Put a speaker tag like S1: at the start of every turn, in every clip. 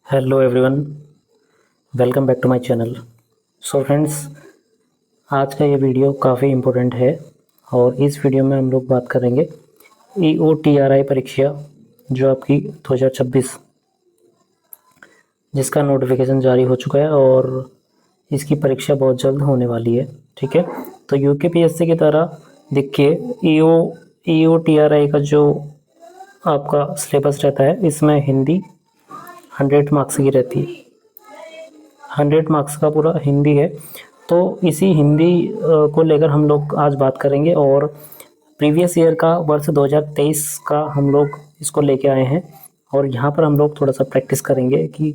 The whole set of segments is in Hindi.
S1: Hello everyone, welcome back to my channel. So friends, आज का ये वीडियो काफ़ी इम्पोर्टेंट है और इस वीडियो में हम लोग बात करेंगे EOTRI परीक्षा जो आपकी 2026 जिसका नोटिफिकेशन जारी हो चुका है और इसकी परीक्षा बहुत जल्द होने वाली है। ठीक है, तो UKPSC की तरह देखिए EOTRI का जो आपका सिलेबस रहता है, इसमें हिंदी 100 मार्क्स की रहती है। 100 मार्क्स का पूरा हिंदी है। तो इसी हिंदी को लेकर हम लोग आज बात करेंगे और प्रीवियस ईयर का वर्ष 2023 का हम लोग इसको लेके आए हैं और यहाँ पर हम लोग थोड़ा सा प्रैक्टिस करेंगे कि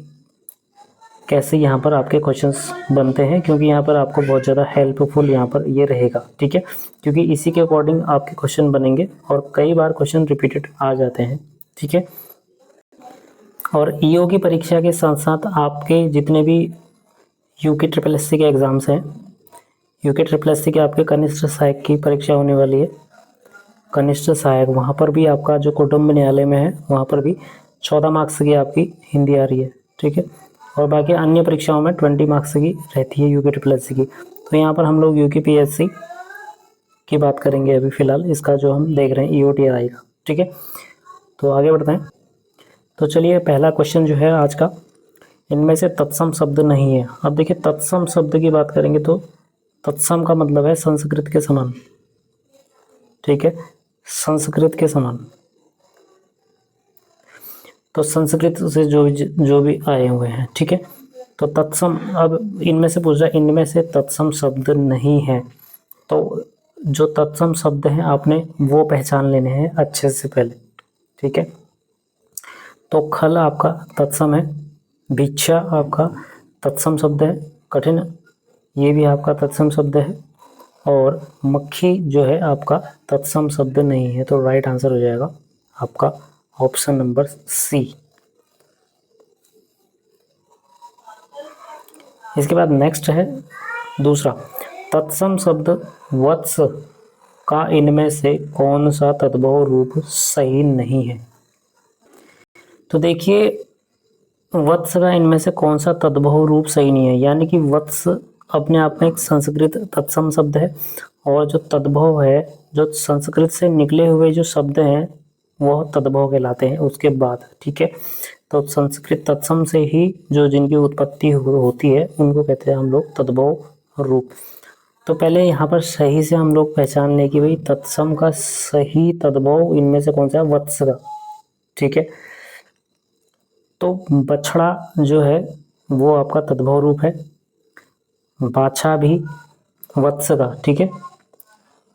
S1: कैसे यहाँ पर आपके क्वेश्चंस बनते हैं, क्योंकि यहाँ पर आपको बहुत ज़्यादा हेल्पफुल यहाँ पर ये रहेगा। ठीक है, क्योंकि इसी के अकॉर्डिंग आपके क्वेश्चन बनेंगे और कई बार क्वेश्चन रिपीटेड आ जाते हैं। ठीक है, और EO की परीक्षा के साथ साथ आपके जितने भी UKSSC के एग्ज़ाम्स हैं, UKSSC के आपके कनिष्ठ सहायक की परीक्षा होने वाली है। कनिष्ठ सहायक वहाँ पर भी आपका जो कुटुंब न्यायालय में है, वहाँ पर भी 14 मार्क्स की आपकी हिंदी आ रही है। ठीक है, और बाकी अन्य परीक्षाओं में 20 मार्क्स की रहती है UKSSC की। तो यहाँ पर हम लोग UKPSC की बात करेंगे अभी फ़िलहाल, इसका जो हम देख रहे हैं EOTRI का। ठीक है, तो आगे बढ़ते हैं। तो चलिए, पहला क्वेश्चन जो है आज का, इनमें से तत्सम शब्द नहीं है। अब देखिए, तत्सम शब्द की बात करेंगे तो तत्सम का मतलब है संस्कृत के समान। ठीक है, संस्कृत के समान। तो संस्कृत से जो भी आए हुए हैं। ठीक है, तो तत्सम, अब इनमें से पूछ रहा है, इनमें से तत्सम शब्द नहीं है। तो जो तत्सम शब्द हैं आपने वो पहचान लेने हैं अच्छे से पहले। ठीक है, तो खल आपका तत्सम है, भिक्षा आपका तत्सम शब्द है, कठिन ये भी आपका तत्सम शब्द है, और मक्खी जो है आपका तत्सम शब्द नहीं है। तो राइट आंसर हो जाएगा आपका ऑप्शन नंबर सी। इसके बाद नेक्स्ट है दूसरा, तत्सम शब्द वत्स का इनमें से कौन सा तद्भव रूप सही नहीं है। तो देखिए, वत्स का इनमें से कौन सा तद्भव रूप सही नहीं है, यानी कि वत्स अपने आप में एक संस्कृत तत्सम शब्द है और जो तद्भव है, जो संस्कृत से निकले हुए जो शब्द हैं वह तद्भव कहलाते हैं उसके बाद। ठीक है, तो संस्कृत तत्सम से ही जो जिनकी उत्पत्ति होती है उनको कहते हैं हम लोग तद्भव रूप। तो पहले यहाँ पर सही से हम लोग पहचान लें कि भाई तत्सम का सही तद्भव इनमें से कौन सा है, वत्स का। ठीक है, तो बछड़ा जो है वो आपका तद्भव रूप है, बाछा भी वत्स का। ठीक है,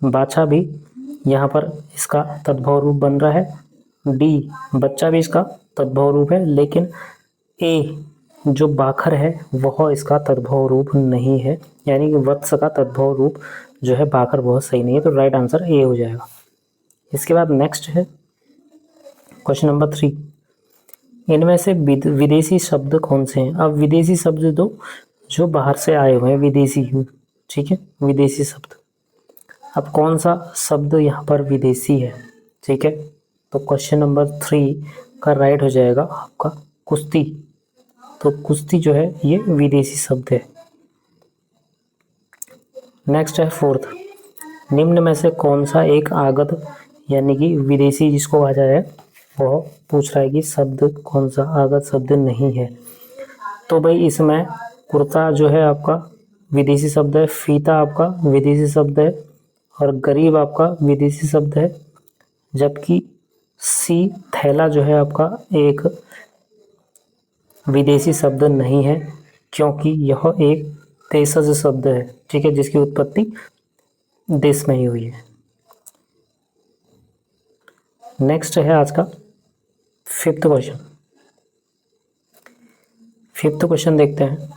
S1: बाछा भी यहाँ पर इसका तद्भव रूप बन रहा है। डी, बच्चा भी इसका तद्भव रूप है, लेकिन ए जो बाखर है वह इसका तद्भव रूप नहीं है, यानी कि वत्स का तद्भव रूप जो है बाखर वह सही नहीं है। तो राइट आंसर ए हो जाएगा। इसके बाद नेक्स्ट है क्वेश्चन नंबर 3, इनमें से विदेशी शब्द कौन से हैं। अब विदेशी शब्द दो जो बाहर से आए हुए हैं, विदेशी। ठीक है, विदेशी शब्द। अब कौन सा शब्द यहाँ पर विदेशी है। ठीक है, तो क्वेश्चन नंबर 3 का राइट हो जाएगा आपका कुश्ती। तो कुश्ती जो है ये विदेशी शब्द है। नेक्स्ट है 4th, निम्न में से कौन सा एक आगत यानी कि विदेशी जिसको कहा जाए वह पूछ रहा है कि शब्द कौन सा आगत शब्द नहीं है। तो भाई इसमें कुर्ता जो है आपका विदेशी शब्द है, फीता आपका विदेशी शब्द है, और गरीब आपका विदेशी शब्द है, जबकि सी थैला जो है आपका एक विदेशी शब्द नहीं है, क्योंकि यह एक देशज शब्द है। ठीक है, जिसकी उत्पत्ति देश में ही हुई है। नेक्स्ट है आज का 5th क्वेश्चन। 5th क्वेश्चन देखते हैं,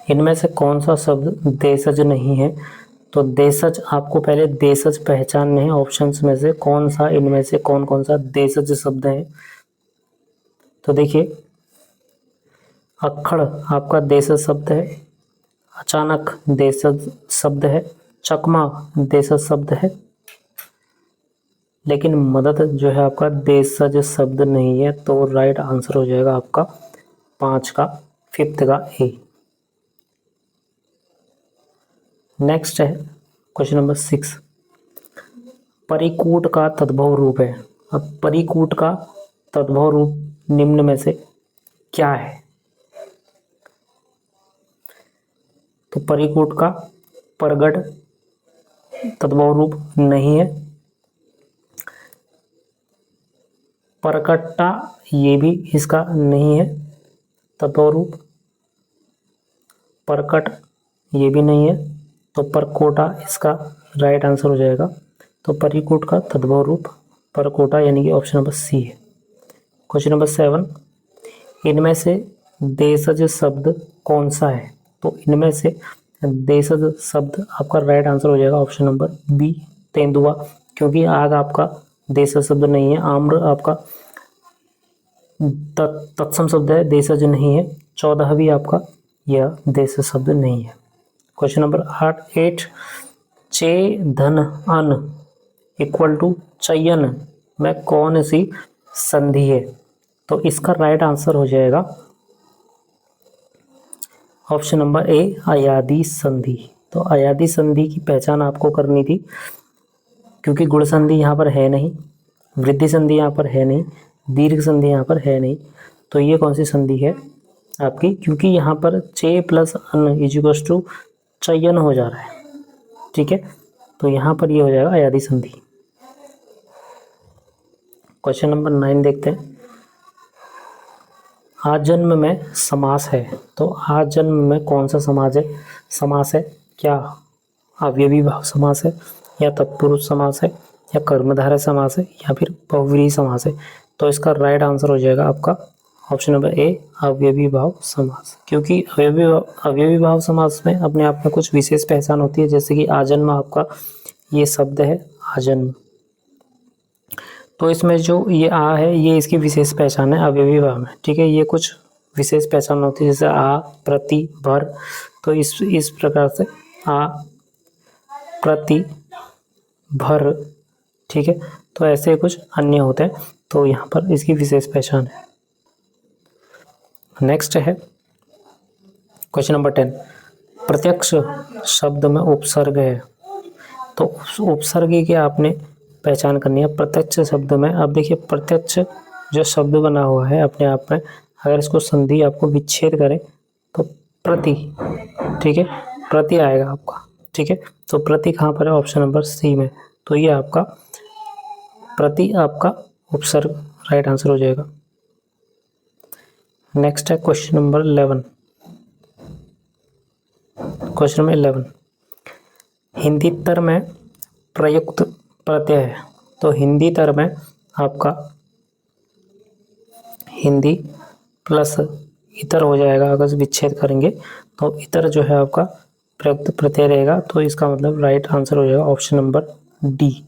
S1: इनमें से कौन सा शब्द देशज नहीं है। तो देशज आपको पहले देशज पहचानने हैं, ऑप्शंस में से कौन सा इनमें से कौन सा देशज शब्द है। तो देखिए, अक्खड़ आपका देशज शब्द है, अचानक देशज शब्द है, चकमा देशज शब्द है, लेकिन मदद जो है आपका देशज शब्द नहीं है। तो राइट आंसर हो जाएगा आपका 5 का, फिफ्थ का ए। नेक्स्ट है क्वेश्चन नंबर 6, परिकूट का तद्भव रूप है। अब परिकूट का तद्भव रूप निम्न में से क्या है? तो परिकूट का परगट तद्भव रूप नहीं है। परकट्टा ये भी इसका नहीं है तद्भव रूप। परकट ये भी नहीं है, तो परकोटा इसका राइट आंसर हो जाएगा। तो परिकूट का तद्भव रूप परकोटा यानी कि ऑप्शन नंबर सी है। क्वेश्चन नंबर 7, इनमें से देशज शब्द कौन सा है? तो इनमें से देशज शब्द आपका राइट आंसर हो जाएगा ऑप्शन नंबर बी, तेंदुआ, क्योंकि आग आपका देशज शब्द नहीं है। आम्र आपका तत्सम शब्द है, देशज नहीं है। 14 भी आपका यह देशज शब्द नहीं है। क्वेश्चन नंबर 8, चे धन अन इक्वल टू चयन में कौन सी संधि है? तो इसका राइट आंसर हो जाएगा ऑप्शन नंबर ए, अयादी संधि। तो अयादी संधि की पहचान आपको करनी थी, क्योंकि गुण संधि यहाँ पर है नहीं, वृद्धि संधि यहाँ पर है नहीं, दीर्घ संधि यहाँ पर है नहीं। तो ये कौन सी संधि है आपकी? क्योंकि यहाँ पर चे प्लस अन इजिकल्स टू चयन हो जा रहा है, ठीक है। तो यहाँ पर ये हो जाएगा अयादी संधि। क्वेश्चन नंबर 9 देखते हैं, आजन्म में समास है। तो आजन्म में कौन सा समास है? क्या अवयवी भाव समास है, या तत्पुरुष समास है, या कर्मधारय समास है, या फिर बहुव्रीहि समास है? तो इसका राइट आंसर हो जाएगा आपका ऑप्शन नंबर ए, अवयवी भाव समास। क्योंकि अवयवी भाव समास में अपने आप में कुछ विशेष पहचान होती है, जैसे कि आजन्म आपका ये शब्द है आजन्म, तो इसमें जो ये आ है ये इसकी विशेष पहचान है अवयवी भाव में, ठीक है। ये कुछ विशेष पहचान होती है, जैसे आ, प्रति, भर। तो इस प्रकार से आ, प्रति, भर, ठीक है। तो ऐसे कुछ अन्य होते हैं, तो यहाँ पर इसकी विशेष पहचान है। नेक्स्ट है क्वेश्चन नंबर 10, प्रत्यक्ष शब्द में उपसर्ग है। तो उपसर्ग की आपने पहचान करनी है प्रत्यक्ष शब्द में। अब देखिए, प्रत्यक्ष जो शब्द बना हुआ है अपने आप में, अगर इसको संधि आपको विच्छेद करें तो प्रति, ठीक है, प्रति आएगा आपका, ठीक है। तो प्रति कहाँ पर है? ऑप्शन नंबर सी में। तो ये आपका प्रति आपका उपसर्ग राइट आंसर हो जाएगा। नेक्स्ट है क्वेश्चन नंबर 11। क्वेश्चन नंबर 11, हिंदीतर में प्रयुक्त प्रत्यय है। तो हिंदीतर में आपका हिंदी प्लस इतर हो जाएगा, अगर विच्छेद करेंगे तो इतर जो है आपका प्रयुक्त प्रत्यय रहेगा। तो इसका मतलब राइट आंसर हो जाएगा ऑप्शन नंबर डी।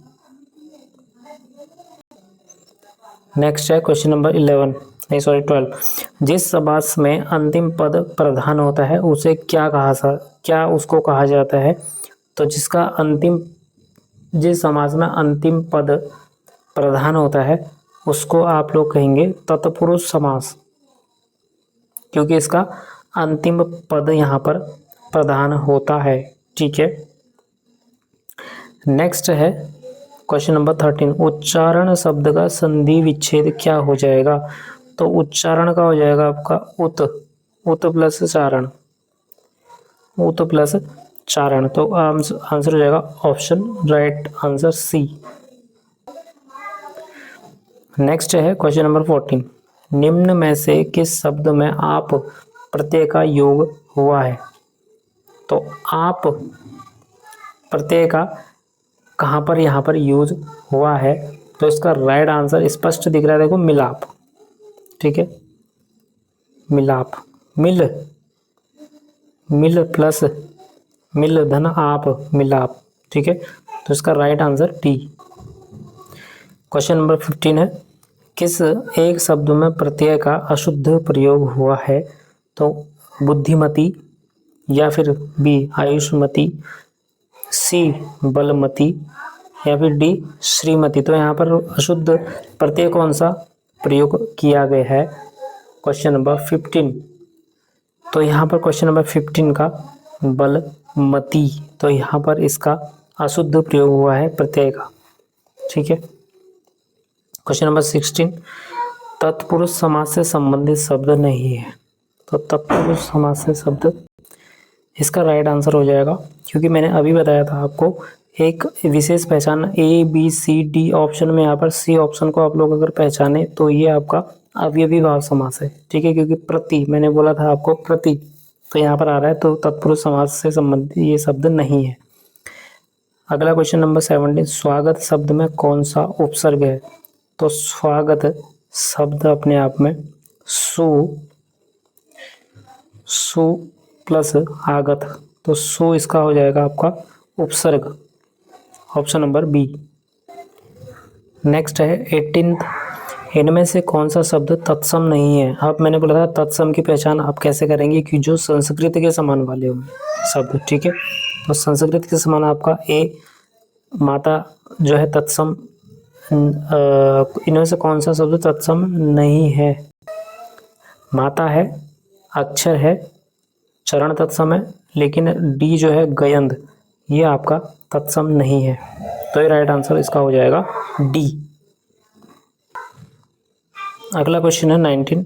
S1: नेक्स्ट है क्वेश्चन नंबर 12, जिस समास में अंतिम पद प्रधान होता है उसे क्या उसको कहा जाता है? तो जिस समास में अंतिम पद प्रधान होता है उसको आप लोग कहेंगे तत्पुरुष समास, क्योंकि इसका अंतिम पद यहाँ पर प्रधान होता है, ठीक है। नेक्स्ट है क्वेश्चन नंबर 13, उच्चारण शब्द का संधि विच्छेद क्या हो जाएगा? तो उच्चारण का हो जाएगा आपका उत प्लस चारण, उत प्लस चारण। तो आंसर हो जाएगा option right answer C. Next है क्वेश्चन नंबर 14, निम्न में से किस शब्द में आप प्रत्यय का योग हुआ है? तो आप प्रत्यय का कहाँ पर यहाँ पर यूज हुआ है? तो इसका राइट आंसर स्पष्ट दिख रहा है, देखो, मिलाप, ठीक है। मिलाप, मिल प्लस मिल धन आप, मिलाप, ठीक है। तो इसका right answer D. Question number 15 है, किस एक शब्द में प्रत्यय का अशुद्ध प्रयोग हुआ है? तो बुद्धिमती, या फिर बी आयुष्मती, सी बलमती, या फिर डी श्रीमती। तो यहाँ पर अशुद्ध प्रत्यय कौन सा प्रयोग किया गया है? Question number 15। तो यहाँ पर क्वेश्चन नंबर 15 का बलमती, तो यहाँ पर इसका अशुद्ध प्रयोग हुआ है प्रत्यय का। ठीक है। क्वेश्चन नंबर 16, तत्पुरुष समास से संबंधित शब्द नहीं है। तो तत्पुरुष समास से शब्द, इसका राइट आंसर हो जाएगा, क्योंकि मैंने अभी बताया था आपको एक विशेष पहचान ABCD ऑप्शन में, यहाँ पर C ऑप्शन को आप लोग अगर पहचाने तो ये आपका अवयवी भाव समास है। ठीक है, क्योंकि प्रति, मैंने बोला था आपको प्रति, तो यहाँ पर आ रहा है, तो तत्पुरुष समास से संबंधित ये शब्द नहीं है। अगला क्वेश्चन नंबर 17, स्वागत शब्द में कौन सा उपसर्ग है। तो स्वागत शब्द अपने आप में सु प्लस आगत, तो सु इसका हो जाएगा आपका उपसर्ग, ऑप्शन नंबर बी। नेक्स्ट है 18, इनमें से कौन सा शब्द तत्सम नहीं है। अब मैंने बोला था तत्सम की पहचान आप कैसे करेंगे कि जो संस्कृत के समान वाले होंगे शब्द। ठीक है, तो संस्कृत के समान आपका ए माता जो है तत्सम, इनमें से कौन सा शब्द तत्सम नहीं है। माता है, अक्षर है, चरण तत्सम है, लेकिन डी जो है गयंद, ये आपका तत्सम नहीं है। तो ये राइट आंसर इसका हो जाएगा डी। अगला क्वेश्चन है 19,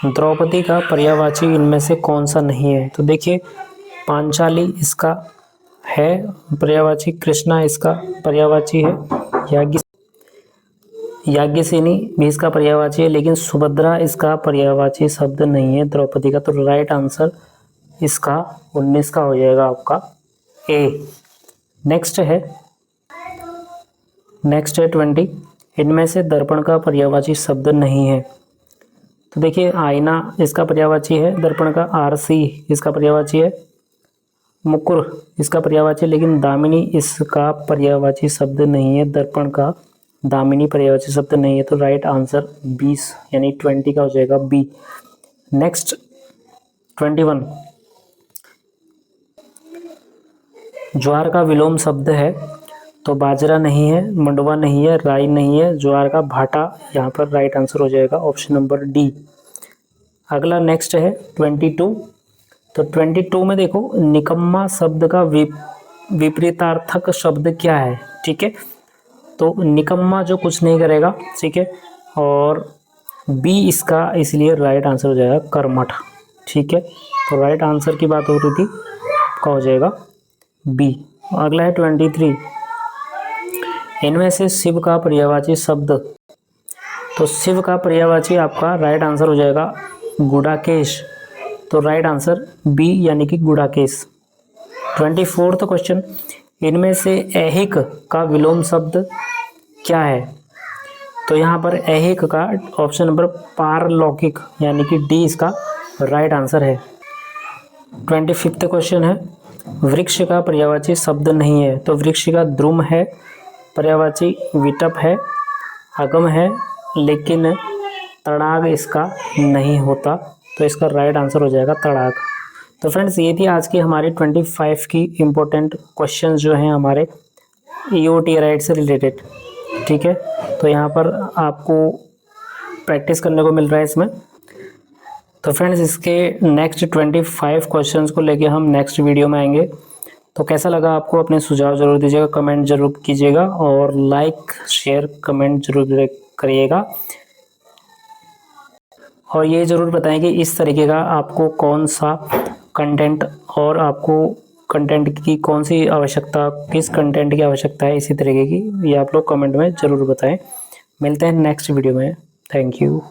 S1: द्रौपदी का पर्यायवाची इनमें से कौन सा नहीं है। तो देखिए पांचाली इसका है पर्यायवाची, कृष्णा इसका पर्यायवाची है, याज्ञसेनी भी इसका पर्यायवाची है, लेकिन सुभद्रा इसका पर्यायवाची शब्द नहीं है द्रौपदी का। तो राइट आंसर इसका 19 का हो जाएगा आपका ए। नेक्स्ट है 20, इनमें से दर्पण का पर्यायवाची शब्द नहीं है। तो देखिए आईना इसका पर्यायवाची है, दर्पण का आरसी इसका पर्यायवाची है, मुकुर इसका पर्यायवाची, लेकिन दामिनी इसका पर्यायवाची शब्द नहीं है, दर्पण का दामिनी पर्यायवाची शब्द नहीं है। तो राइट आंसर 20 यानी 20 का हो जाएगा बी। नेक्स्ट 21, ज्वार का विलोम शब्द है। तो बाजरा नहीं है, मंडवा नहीं है, राई नहीं है, ज्वार का भाटा यहाँ पर राइट आंसर हो जाएगा, ऑप्शन नंबर डी। अगला नेक्स्ट है 22, तो 22 में देखो निकम्मा शब्द का विपरीतार्थक शब्द क्या है। ठीक है, तो निकम्मा जो कुछ नहीं करेगा, ठीक है, और बी इसका इसलिए राइट आंसर हो जाएगा कर्मठ। ठीक है, तो राइट आंसर की बात हो रही थी, का हो जाएगा बी। अगला है 23, इनमें से शिव का पर्यायवाची शब्द। तो शिव का पर्यायवाची आपका राइट आंसर हो जाएगा गुडाकेश। तो राइट आंसर बी यानी कि गुडाकेश। 24वां क्वेश्चन, इनमें से ऐहिक का विलोम शब्द क्या है। तो यहाँ पर ऐहिक का ऑप्शन नंबर पारलौकिक यानी कि डी इसका राइट आंसर है। 25वां क्वेश्चन है, वृक्ष का पर्यायवाची शब्द नहीं है। तो वृक्ष का द्रुम है, पर्यायवाची विटप है, अगम है, लेकिन तड़ाग इसका नहीं होता। तो इसका राइट आंसर हो जाएगा तड़ाग। तो फ्रेंड्स ये थी आज की हमारी 25 की इम्पोर्टेंट क्वेश्चन जो हैं हमारे EOT राइट से रिलेटेड। ठीक है, तो यहाँ पर आपको प्रैक्टिस करने को मिल रहा है इसमें। तो फ्रेंड्स इसके नेक्स्ट 25 क्वेश्चंस को लेके हम नेक्स्ट वीडियो में आएंगे। तो कैसा लगा आपको, अपने सुझाव जरूर दीजिएगा, कमेंट जरूर कीजिएगा और लाइक शेयर कमेंट जरूर करिएगा। और ये ज़रूर बताएं कि इस तरीके का आपको कौन सा कंटेंट और आपको कंटेंट की कौन सी आवश्यकता, किस कंटेंट की आवश्यकता है इसी तरीके की, ये आप लोग कमेंट में ज़रूर बताएं। मिलते हैं नेक्स्ट वीडियो में। Thank you.